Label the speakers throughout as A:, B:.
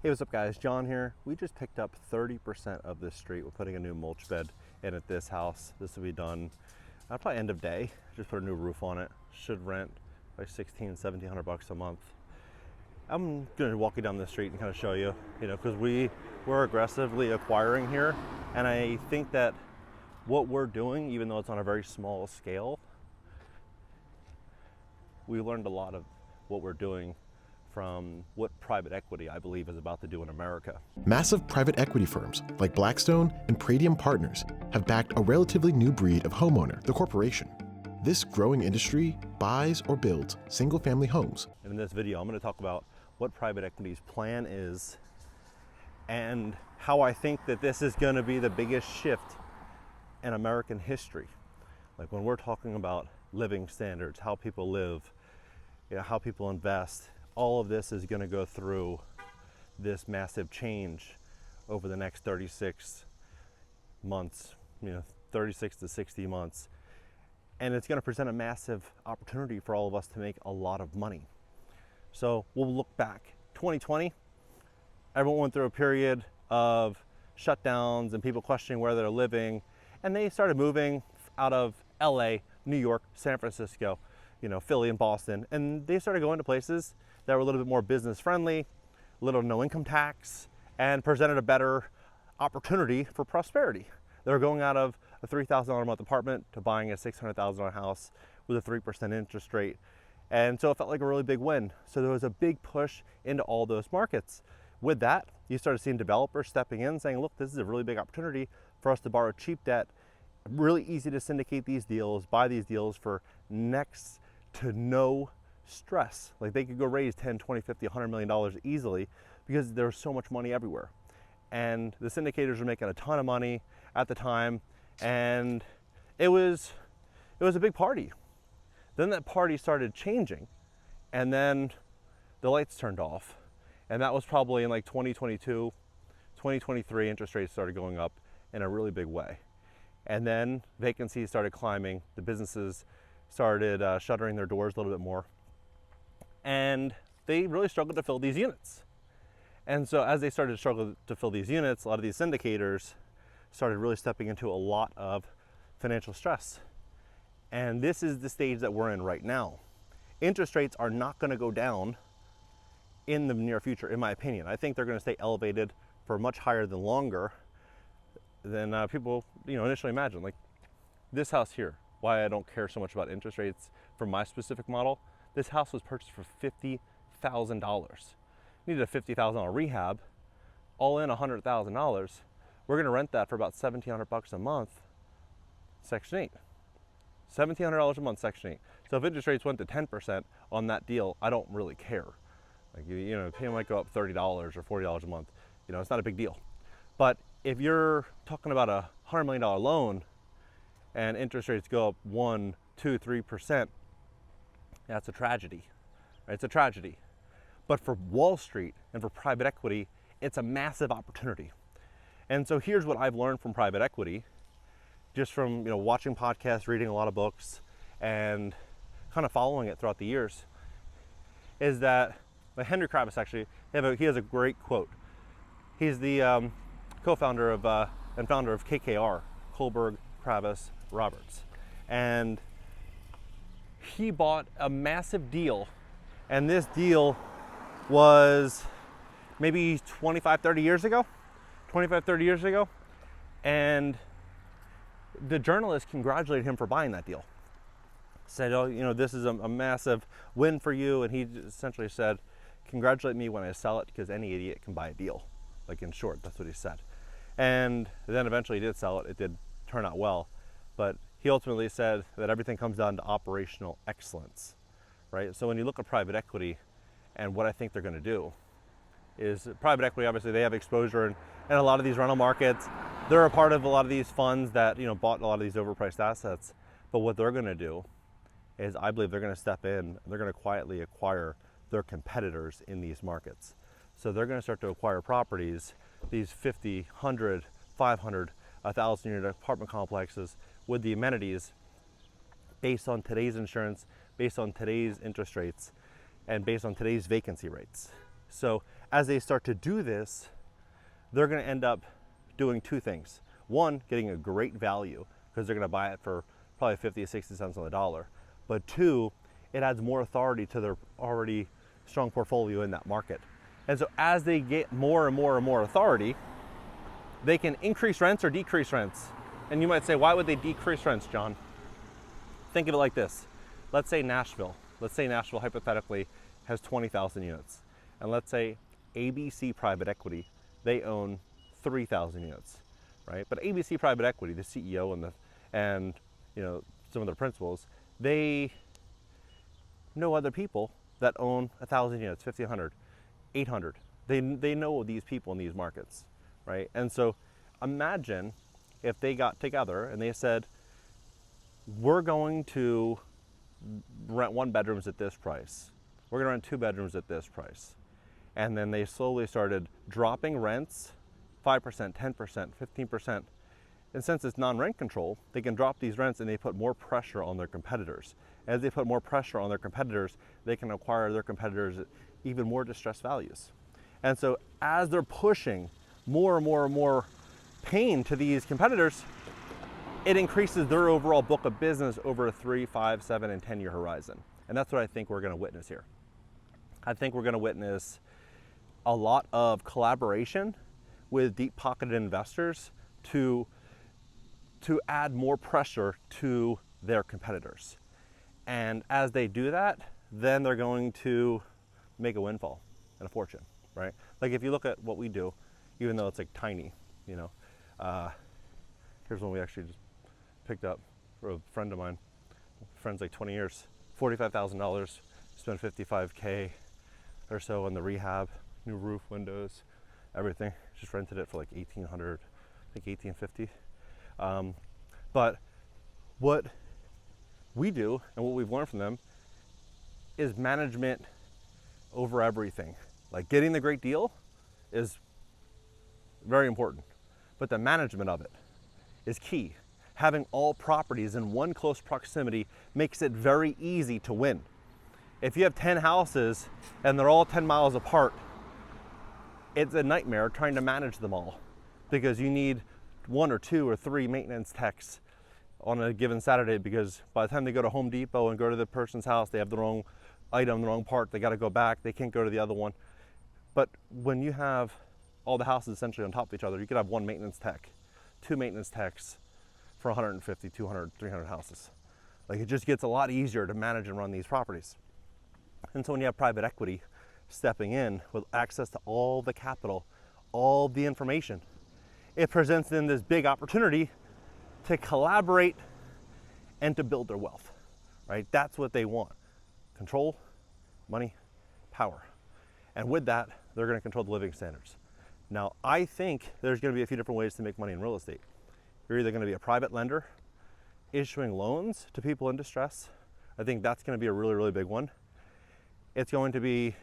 A: Hey, what's up guys? John here. We just picked up 30% of this street. We're putting a new mulch bed in at this house. This will be done probably end of day. Just put a new roof on it. Should rent like 1700 bucks a month. I'm gonna walk you down the street and kind of show you, because we're aggressively acquiring here. And I think that what we're doing, even though it's on a very small scale, we learned a lot of what we're doing from what private equity, I believe, is about to do in America.
B: Massive private equity firms like Blackstone and Pradium Partners have backed a relatively new breed of homeowner, the corporation. This growing industry buys or builds single-family homes.
A: And in this video, I'm going to talk about what private equity's plan is and how I think that this is going to be the biggest shift in American history. Like when we're talking about living standards, how people live, how people invest, all of this is going to go through this massive change over the next 36 months, 36 to 60 months. And it's going to present a massive opportunity for all of us to make a lot of money. So we'll look back. 2020, everyone went through a period of shutdowns and people questioning where they're living. And they started moving out of LA, New York, San Francisco, Philly and Boston. And they started going to places that were a little bit more business friendly, little no income tax, and presented a better opportunity for prosperity. They were going out of a $3,000 a month apartment to buying a $600,000 house with a 3% interest rate. And so it felt like a really big win. So there was a big push into all those markets. With that, you started seeing developers stepping in saying, look, this is a really big opportunity for us to borrow cheap debt. Really easy to syndicate these deals, buy these deals for next to no stress. Like they could go raise 10, 20, 50, $100 million easily because there's so much money everywhere. And the syndicators were making a ton of money at the time, and it was a big party. Then that party started changing, and then the lights turned off. And that was probably in like 2022, 2023, interest rates started going up in a really big way. And then vacancies started climbing, the businesses started shuttering their doors a little bit more. And they really struggled to fill these units. And so as they started to struggle to fill these units, a lot of these syndicators started really stepping into a lot of financial stress. And this is the stage that we're in right now. Interest rates are not going to go down in the near future, in my opinion. I think they're going to stay elevated for much higher than longer than people initially imagined. Like this house here, why I don't care so much about interest rates for my specific model. This house was purchased for $50,000. Needed a $50,000 rehab, all in $100,000. We're going to rent that for about 1,700 bucks a month, Section 8. $1,700 a month, Section 8. So if interest rates went to 10% on that deal, I don't really care. Like payment might go up $30 or $40 a month. It's not a big deal. But if you're talking about a $100 million loan and interest rates go up 1, 2, 3%, that's a tragedy. Right? It's a tragedy. But for Wall Street and for private equity, it's a massive opportunity. And so here's what I've learned from private equity, just from watching podcasts, reading a lot of books, and kind of following it throughout the years, is that Henry Kravis actually, he has a great quote. He's the co-founder of and founder of KKR, Kohlberg, Kravis, Roberts. And he bought a massive deal, and this deal was maybe 30 years ago, and the journalist congratulated him for buying that deal. Said, this is a massive win for you, and he essentially said, congratulate me when I sell it because any idiot can buy a deal. Like in short, that's what he said. And then eventually he did sell it. It did turn out well, but he ultimately said that everything comes down to operational excellence, right? So when you look at private equity and what I think they're going to do is private equity, obviously they have exposure in a lot of these rental markets. They're a part of a lot of these funds that, bought a lot of these overpriced assets. But what they're going to do is I believe they're going to step in and they're going to quietly acquire their competitors in these markets. So they're going to start to acquire properties, these 50, 100, 500, 1,000 unit apartment complexes with the amenities based on today's insurance, based on today's interest rates, and based on today's vacancy rates. So as they start to do this, they're going to end up doing two things. One, getting a great value because they're going to buy it for probably 50 to 60 cents on the dollar. But two, it adds more authority to their already strong portfolio in that market. And so as they get more and more and more authority, they can increase rents or decrease rents. And you might say, why would they decrease rents, John? Think of it like this. Let's say Nashville hypothetically has 20,000 units. And let's say ABC Private Equity, they own 3,000 units, right? But ABC Private Equity, the CEO and some of the principals, they know other people that own 1,000 units, 1,500, 800. They know these people in these markets, right? And so imagine if they got together and they said, we're going to rent 1 bedrooms at this price. We're gonna rent 2 bedrooms at this price. And then they slowly started dropping rents, 5%, 10%, 15%. And since it's non-rent control, they can drop these rents and they put more pressure on their competitors. As they put more pressure on their competitors, they can acquire their competitors at even more distressed values. And so as they're pushing more and more and more pain to these competitors, it increases their overall book of business over a 3, 5, 7, and 10-year horizon. And that's what I think we're going to witness here. I think we're going to witness a lot of collaboration with deep-pocketed investors to add more pressure to their competitors. And as they do that, then they're going to make a windfall and a fortune, right? Like if you look at what we do, even though it's like tiny, here's one we actually just picked up for a friend of mine, friend's like 20 years, $45,000, spent $55K or so on the rehab, new roof, windows, everything. Just rented it for like $1,800, I think $1,850. But what we do and what we've learned from them is management over everything. Like getting the great deal is very important, but the management of it is key. Having all properties in one close proximity makes it very easy to win. If you have 10 houses and they're all 10 miles apart, it's a nightmare trying to manage them all because you need 1 or 2 or 3 maintenance techs on a given Saturday, because by the time they go to Home Depot and go to the person's house, they have the wrong item, the wrong part, they got to go back, they can't go to the other one. But when you have all the houses essentially on top of each other, you could have 1 maintenance tech, 2 maintenance techs for 150, 200, 300 houses. Like it just gets a lot easier to manage and run these properties. And so when you have private equity stepping in with access to all the capital, all the information, it presents them this big opportunity to collaborate and to build their wealth, right? That's what they want. Control, money, power. And with that, they're going to control the living standards. Now, I think there's going to be a few different ways to make money in real estate. You're either going to be a private lender issuing loans to people in distress. I think that's going to be a really, really big one. It's going to be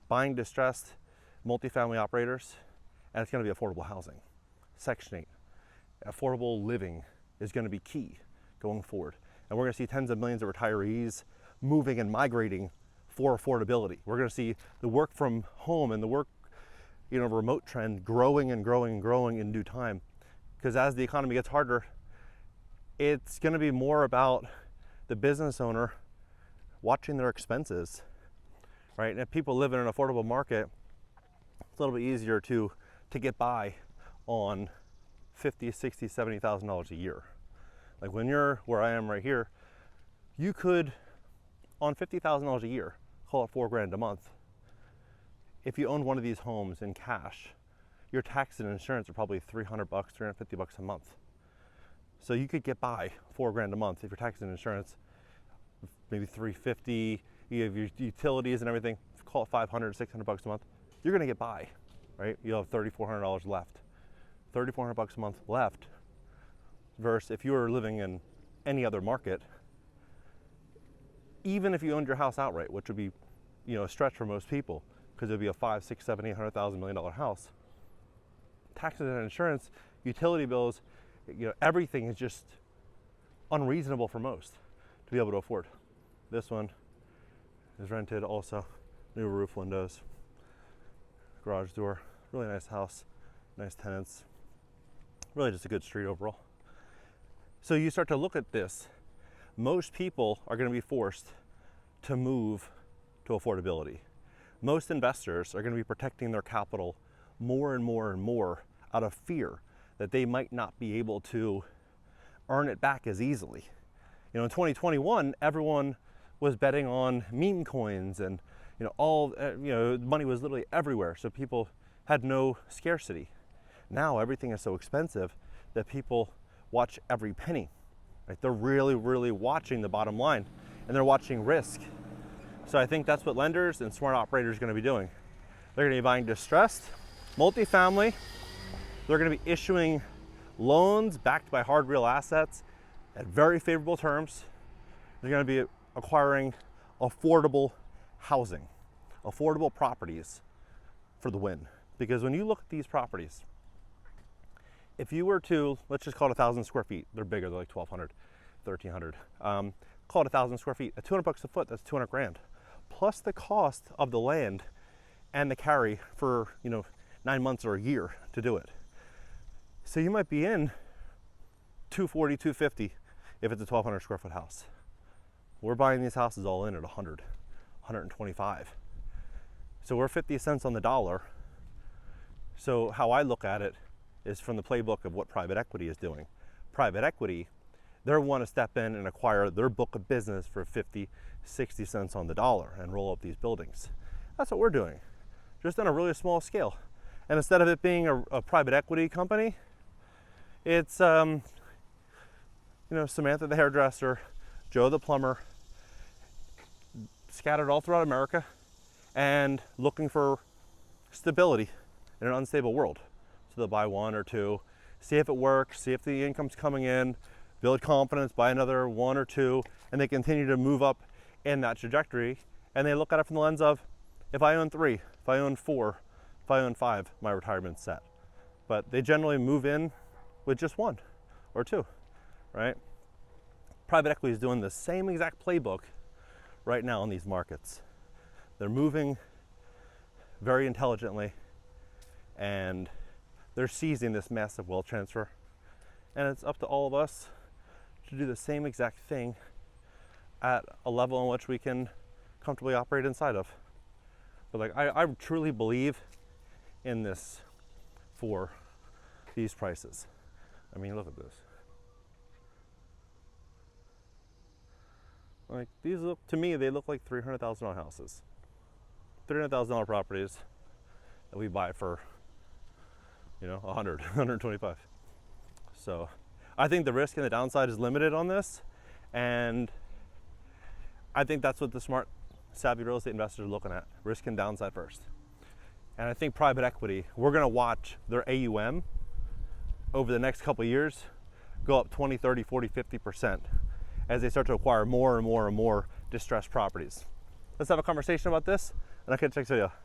A: buying distressed multifamily operators, and it's going to be affordable housing. Section 8, affordable living is going to be key going forward. And we're going to see tens of millions of retirees moving and migrating for affordability. We're going to see the work from home and the work, remote trend growing and growing and growing in due time. Because as the economy gets harder, it's going to be more about the business owner watching their expenses, right? And if people live in an affordable market, it's a little bit easier to get by on $50,000, $60,000, $70,000 a year. Like when you're where I am right here, you could, on $50,000 a year, call it $4,000 a month. If you own one of these homes in cash, your tax and insurance are probably $300, $350 a month. So you could get by $4,000 a month if your tax and insurance, maybe $350. You have your utilities and everything. Call it $500, $600 a month. You're going to get by, right? You'll have $3,400 left. $3,400 a month left. Versus if you were living in any other market, even if you owned your house outright, which would be, a stretch for most people, because it'd be a $500,000, $600,000, $700,000, $800,000 million house. Taxes and insurance, utility bills, everything is just unreasonable for most to be able to afford. This one is rented also, new roof, windows, garage door. Really nice house, nice tenants. Really just a good street overall. So you start to look at this. Most people are going to be forced to move to affordability. Most investors are going to be protecting their capital more and more and more out of fear that they might not be able to earn it back as easily. You know, in 2021, everyone was betting on meme coins and, you know, money was literally everywhere. So people had no scarcity. Now everything is so expensive that people watch every penny. Right? They're really, really watching the bottom line, and they're watching risk. So I think that's what lenders and smart operators are going to be doing. They're going to be buying distressed multifamily. They're going to be issuing loans backed by hard real assets at very favorable terms. They're going to be acquiring affordable housing, affordable properties for the win. Because when you look at these properties, if you were to, let's just call it 1,000 square feet, they're bigger, they're like 1,200, 1,300. Call it 1,000 square feet, at 200 bucks a foot, that's 200 grand. Plus the cost of the land and the carry for, 9 months or a year to do it. So you might be in 240, 250 if it's a 1,200 square foot house. We're buying these houses all in at 100, 125. So we're 50 cents on the dollar. So how I look at it is from the playbook of what private equity is doing. Private equity, they want to step in and acquire their book of business for 50, 60 cents on the dollar and roll up these buildings. That's what we're doing, just on a really small scale. And instead of it being a private equity company, it's Samantha the hairdresser, Joe the plumber, scattered all throughout America and looking for stability in an unstable world. So they'll buy one or two, see if it works, see if the income's coming in, build confidence, buy another one or two, and they continue to move up in that trajectory. And they look at it from the lens of, if I own 3, if I own 4, if I own 5, my retirement's set. But they generally move in with just 1 or 2, right? Private equity is doing the same exact playbook right now in these markets. They're moving very intelligently, and they're seizing this massive wealth transfer. And it's up to all of us to do the same exact thing at a level in which we can comfortably operate inside of. But I truly believe in this for these prices. I mean, look at this. Like, these look, to me, they look like $300,000 houses. $300,000 properties that we buy for, 100, 125. So I think the risk and the downside is limited on this. And I think that's what the smart, savvy real estate investors are looking at, risk and downside first. And I think private equity, we're gonna watch their AUM over the next couple of years go up 20, 30, 40, 50% as they start to acquire more and more and more distressed properties. Let's have a conversation about this, and I'll catch you next video.